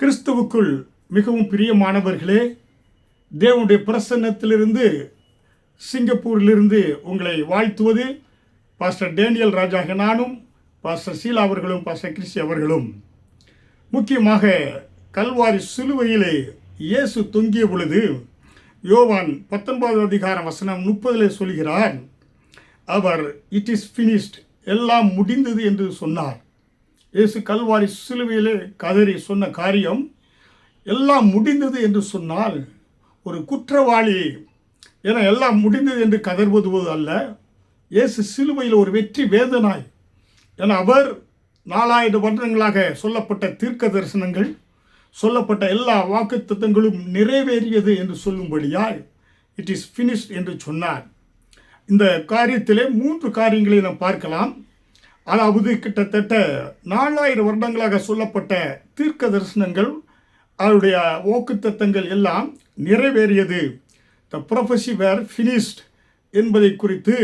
கிறிஸ்துவுக்குள் மிகவும் பிரியமானவர்களே, தேவனுடைய பிரசன்னத்திலிருந்து சிங்கப்பூரிலிருந்து உங்களை வாழ்த்துவது பாஸ்டர் டேனியல் ராஜாக நானும், பாஸ்டர் சீலா அவர்களும், பாஸ்டர் கிறிஸ்டி அவர்களும். முக்கியமாக கல்வாரி சிலுவையிலே இயேசு தொங்கிய பொழுது யோவான் 19 அதிகாரம் வசனம் 30 சொல்கிறார், அவர் இட் இஸ் ஃபினிஷ்ட், எல்லாம் முடிந்தது என்று சொன்னார். இயேசு கல்வாரி சிலுவையிலே கதறி சொன்ன காரியம் எல்லாம் முடிந்தது என்று சொன்னால், ஒரு குற்றவாளி என எல்லாம் முடிந்தது என்று கதறுவது அல்ல. இயேசு சிலுவையில் ஒரு வெற்றி வேதனாய் என அவர் 4000 வருடங்களாக சொல்லப்பட்ட தீர்க்க தரிசனங்கள், சொல்லப்பட்ட எல்லா வாக்குத்தத்தங்களும் நிறைவேறியது என்று சொல்லும்படியாய் இட் இஸ் ஃபினிஷ்ட் என்று சொன்னார். இந்த காரியத்திலே 3 காரியங்களை நாம் பார்க்கலாம். அதாவது கிட்டத்தட்ட 4000 வருடங்களாக சொல்லப்பட்ட தீர்க்க தரிசனங்கள், அவருடைய வாக்குத்தத்தங்கள் எல்லாம் நிறைவேறியது. த ப்ரொஃபஸி வேர் ஃபினிஷ்ட் என்பதை குறித்து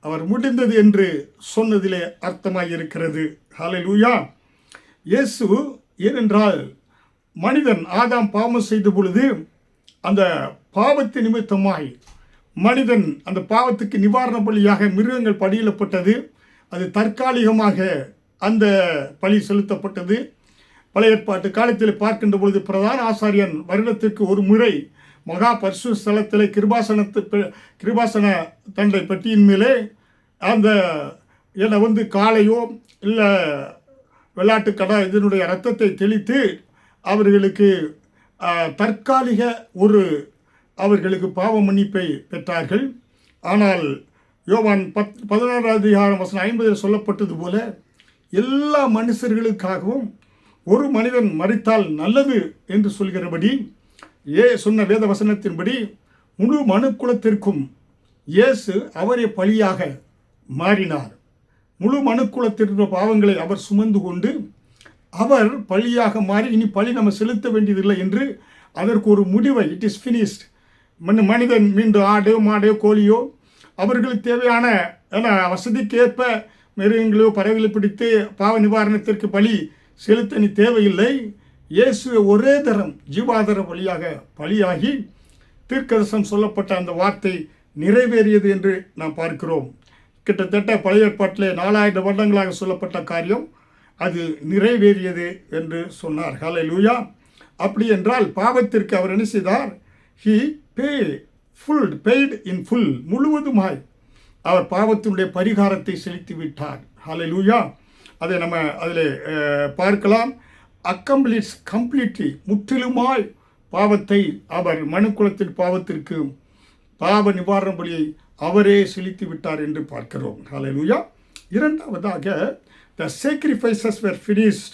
அவர் முடிந்தது என்று சொன்னதிலே அர்த்தமாக இருக்கிறது. ஹல்லேலூயா. இயேசு, ஏனென்றால் மனிதன் ஆதாம் பாவம் செய்த பொழுது அந்த பாவத்து நிமித்தமாய் மனிதன் அந்த பாவத்துக்கு நிவாரண பலியாக மிருகங்கள் பலியிடப்பட்டது. அது தற்காலிகமாக அந்த பலி செலுத்தப்பட்டது. பழைய ஏற்பாட்டு காலத்தில் பார்க்கின்ற பொழுது பிரதான ஆசாரியன் வருடத்திற்கு ஒரு முறை மகா பரிசுத்த ஸ்தலத்தில் கிருபாசன தண்டை பெட்டியின் மேலே அந்த காளையோ இல்லை வெள்ளாட்டுக்கடா இதனுடைய இரத்தத்தை தெளித்து அவர்களுக்கு தற்காலிக அவர்களுக்கு பாவ மன்னிப்பை பெற்றார்கள். ஆனால் யோவான் 16 அதிகாரம் வசனம் 50 சொல்லப்பட்டது போல எல்லா மனுஷர்களுக்காகவும் ஒரு மனிதன் மரித்தால் நல்லது என்று சொல்கிறபடி சொன்ன வேத வசனத்தின்படி முழு மனுக்குலத்திற்கும் இயேசு அவரே பலியாக மாறினார். முழு மனுக்குலத்திற்கு பாவங்களை அவர் சுமந்து கொண்டு அவர் பலியாக மாறி இனி பலி நம்ம செலுத்த வேண்டியதில்லை என்று அதற்கு ஒரு முடிவை, இட் இஸ் ஃபினிஷ்ட். மனிதன் மீண்டும் ஆடையோ மாடையோ கோழியோ அவர்களுக்கு தேவையான வசதிக்கேற்ப மிருகங்களோ பறவைகளை பிடித்து பாவ நிவாரணத்திற்கு பலி செலுத்த நீ தேவையில்லை. இயேசுவை ஒரே தரம் ஜீவாதார பலியாகி தீர்க்கதரிசனம் சொல்லப்பட்ட அந்த வார்த்தை நிறைவேறியது என்று நாம் பார்க்கிறோம். கிட்டத்தட்ட பழைய ஏற்பாட்டிலே 4000 வருடங்களாக சொல்லப்பட்ட காரியம் அது நிறைவேறியது என்று சொன்னார். ஹல்லேலூயா. அப்படி என்றால் பாவத்திற்கு அவர் என்ன செய்தார்? ஹி பெய்ட் இன் ஃபுல், முழுவதுமாய் அவர் பாவத்தினுடைய பரிகாரத்தை செலுத்தி விட்டார். ஹல்லேலூயா. அதை நம்ம அதில் பார்க்கலாம். அக்கம்ப்ளீட்ஸ் கம்ப்ளீட்லி, முற்றிலுமாய் பாவத்தை அவர் மனுக்குலத்தின் பாவத்திற்கு பாவ நிவாரண பலியை அவரே செலுத்தி விட்டார் என்று பார்க்கிறோம். ஹல்லேலூயா. இரண்டாவதாக த sacrifices were finished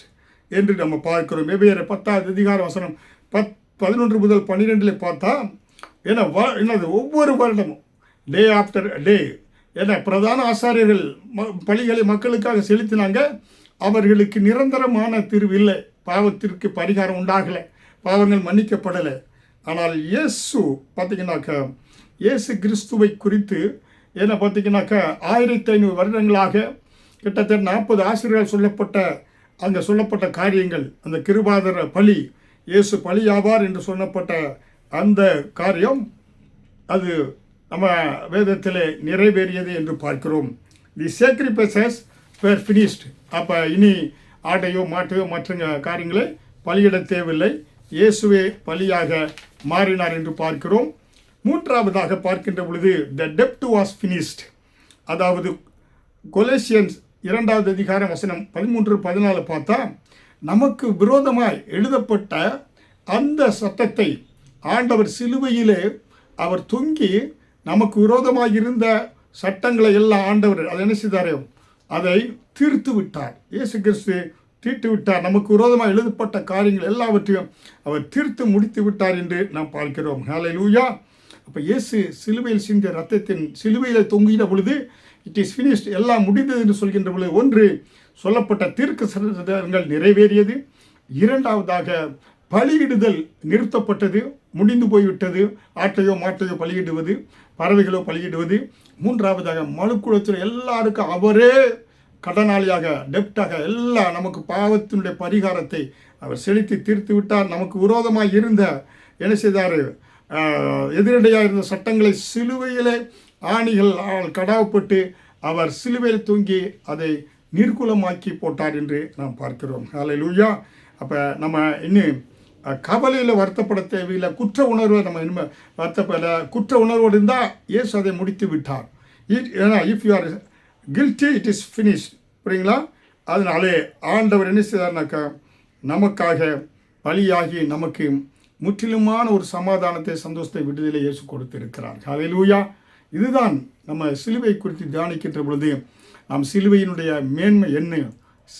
என்று நம்ம பார்க்கிறோம். வெவ்வேறு 10 அதிகார வசனம் 11 முதல் 12 பார்த்தா என்னது ஒவ்வொரு வருடமும் டே ஆஃப்டர் டே பிரதான ஆசாரியர்கள் பலிகளை மக்களுக்காக செலுத்தினாங்க. அவர்களுக்கு நிரந்தரமான தீர்வு இல்லை, பாவத்திற்கு பரிகாரம் உண்டாகலை, பாவங்கள் மன்னிக்கப்படலை. ஆனால் இயேசு பார்த்தீங்கன்னாக்கா, இயேசு கிறிஸ்துவை குறித்து பார்த்தீங்கன்னாக்கா 1500 வருடங்களாக கிட்டத்தட்ட 40 ஆசிரியர்கள் சொல்லப்பட்ட காரியங்கள், அந்த கிருபாதார பலி, இயேசு பலியாவார் என்று சொல்லப்பட்ட அந்த காரியம் அது நம்ம வேதத்தில் நிறைவேறியது என்று பார்க்கிறோம். தி sacrifices were finished. அப்போ இனி ஆட்டையோ மாட்டையோ மற்ற காரியங்களை பலியிட தேவையில்லை, இயேசுவே பலியாக மாறினார் என்று பார்க்கிறோம். மூன்றாவதாக பார்க்கின்ற பொழுது த டெப்ட் வாஸ் finished. அதாவது கொலேசியன்ஸ் 2வது அதிகாரம் வசனம் 13-14 பார்த்தா, நமக்கு விரோதமாய் எழுதப்பட்ட அந்த சட்டத்தை ஆண்டவர் சிலுவையிலே அவர் தொங்கி நமக்கு விரோதமாக இருந்த சட்டங்களை எல்லாம் ஆண்டவர் அதை என்ன செய்தாரோ அதை தீர்த்து விட்டார். இயேசு கிறிஸ்து தீர்த்து விட்டார். நமக்கு விரோதமாக எழுதப்பட்ட காரியங்கள் எல்லாவற்றையும் அவர் தீர்த்து முடித்து விட்டார் என்று நாம் பார்க்கிறோம். ஹல்லேலூயா. அப்போ இயேசு சிலுவையில் சிந்திய ரத்தத்தின் சிலுவையில் தொங்கின பொழுது இட் இஸ் ஃபினிஷ்ட், எல்லாம் முடிந்தது என்று சொல்கின்ற பொழுது ஒன்று சொல்லப்பட்ட தீர்க்க தரிசனங்கள் நிறைவேறியது. இரண்டாவதாக பலியிடுதல் நிறுத்தப்பட்டது, முடிந்து போய்விட்டது. ஆட்டையோ மாட்டையோ பலியிடுவது, பறவைகளோ பலியிடுவது. மூன்றாவதாக மனுக்குலத்தில் எல்லாருக்கும் அவரே கடனாளியாக டெப்டாக எல்லாம் நமக்கு பாவத்தினுடைய பரிகாரத்தை அவர் செலுத்தி தீர்த்து விட்டார். நமக்கு விரோதமாக இருந்த என்ன செய்தார், எதிரடையாக இருந்த சட்டங்களை சிலுவையிலே ஆணிகள் கடாவப்பட்டு அவர் சிலுவையில் தூங்கி அதை நீர்க்குலமாக்கி போட்டார் என்று நாம் பார்க்கிறோம். ஹல்லேலூயா. அப்போ நம்ம இன்னும் கவலையில் வருத்தப்பட தேவையில்லை. குற்ற உணர்வை நம்ம இனிமேல் வருத்தப்பட, குற்ற உணர்வோடு இருந்தால் இயேசு அதை முடித்து விட்டார். ஏன்னா if you are guilty it is finish. புரியுங்களா? அதனாலே ஆண்டவர் என்ன செய்தார்னாக்கா நமக்காக பலியாகி நமக்கு முற்றிலுமான ஒரு சமாதானத்தை, சந்தோஷத்தை, விடுதலை இயேசு கொடுத்திருக்கிறார். ஹல்லேலூயா. இதுதான் நம்ம சிலுவை குறித்து தியானிக்கின்ற பொழுது நாம் சிலுவையினுடைய மேன்மை என்ன,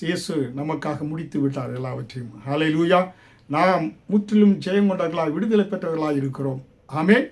இயேசு நமக்காக முடித்து விட்டார் எல்லாவற்றையும். ஹல்லேலூயா. நாம் முற்றிலும் ஜெயம் கொண்டவர்களாக, விடுதலை பெற்றவர்களாக இருக்கிறோம். ஆமென்.